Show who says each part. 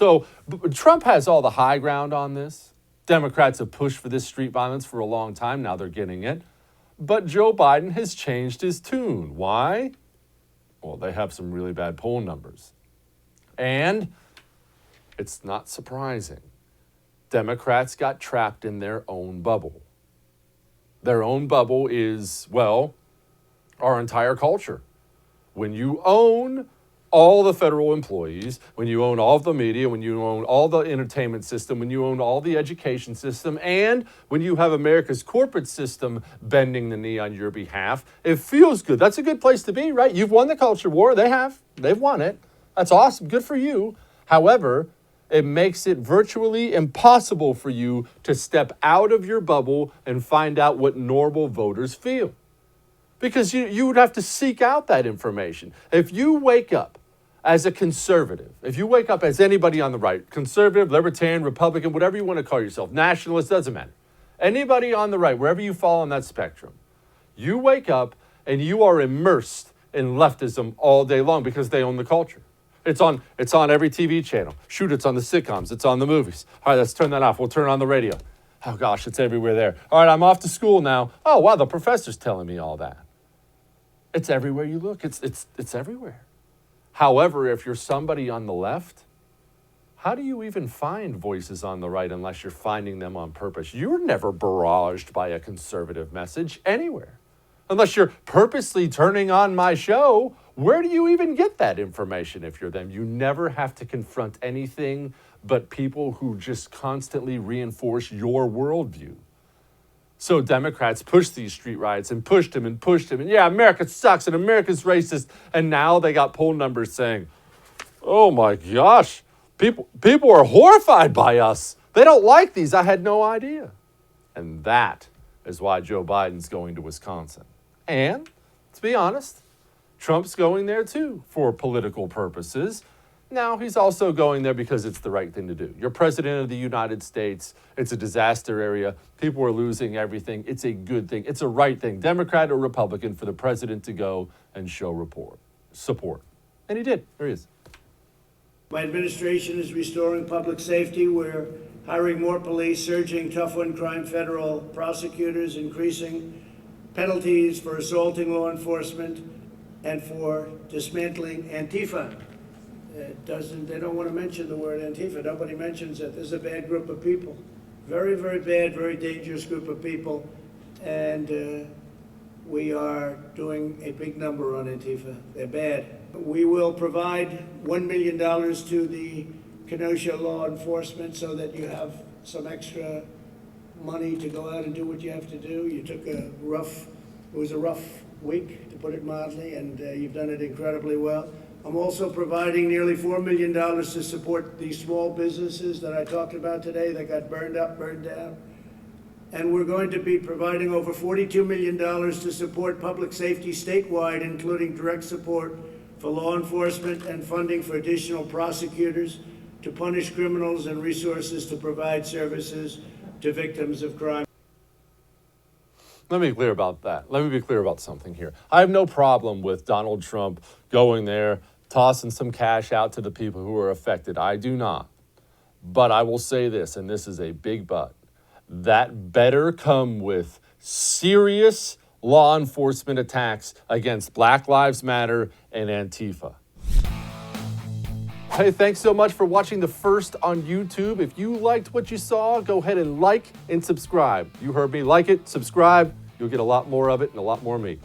Speaker 1: So Trump has all the high ground on this. Democrats have pushed for this street violence for a long time. Now they're getting it. But Joe Biden has changed his tune. Why? Well, they have some really bad poll numbers. And it's not surprising. Democrats got trapped in their own bubble. Their own bubble is, well, our entire culture. When you own all the federal employees, when you own all of the media, when you own all the entertainment system, when you own all the education system, and when you have America's corporate system bending the knee on your behalf, it feels good. That's a good place to be, right? You've won the culture war. They have. They've won it. That's awesome. Good for you. However, it makes it virtually impossible for you to step out of your bubble and find out what normal voters feel. Because you would have to seek out that information. If you wake up as a conservative, if you wake up as anybody on the right, conservative, libertarian, Republican, whatever you want to call yourself, nationalist, doesn't matter. Anybody on the right, wherever you fall on that spectrum, you wake up and you are immersed in leftism all day long because they own the culture. It's on every TV channel. Shoot, it's on the sitcoms. It's on the movies. All right, let's turn that off. We'll turn it on the radio. Oh, gosh, it's everywhere there. All right, I'm off to school now. Oh, wow, the professor's telling me all that. It's everywhere you look. It's everywhere. However, if you're somebody on the left, how do you even find voices on the right unless you're finding them on purpose? You're never barraged by a conservative message anywhere. Unless you're purposely turning on my show, where do you even get that information if you're them? You never have to confront anything but people who just constantly reinforce your worldview. So Democrats pushed these street riots and pushed them. And yeah, America sucks and America's racist. And now they got poll numbers saying, oh my gosh, people are horrified by us. They don't like these. I had no idea. And that is why Joe Biden's going to Wisconsin. And, to be honest, Trump's going there too for political purposes. Now, he's also going there because it's the right thing to do. You're president of the United States. It's a disaster area. People are losing everything. It's a good thing. It's a right thing, Democrat or Republican, for the president to go and show support. And he did. There he is.
Speaker 2: My administration is restoring public safety. We're hiring more police, surging tough-on-crime federal prosecutors, increasing penalties for assaulting law enforcement, and for dismantling Antifa. They don't want to mention the word Antifa. Nobody mentions it. There's a bad group of people. Very, very bad, very dangerous group of people. And we are doing a big number on Antifa. They're bad. We will provide $1 million to the Kenosha law enforcement so that you have some extra money to go out and do what you have to do. You took it was a rough week, to put it mildly, and you've done it incredibly well. I'm also providing nearly $4 million to support these small businesses that I talked about today that got burned up, burned down. And we're going to be providing over $42 million to support public safety statewide, including direct support for law enforcement and funding for additional prosecutors to punish criminals and resources to provide services to victims of crime.
Speaker 1: Let me be clear about that. Let me be clear about something here. I have no problem with Donald Trump going there, tossing some cash out to the people who are affected. I do not. But I will say this, and this is a big but, that better come with serious law enforcement attacks against Black Lives Matter and Antifa. Hey, thanks so much for watching The First on YouTube. If you liked what you saw, go ahead and like and subscribe. You heard me. Like it, subscribe. You'll get a lot more of it and a lot more of me.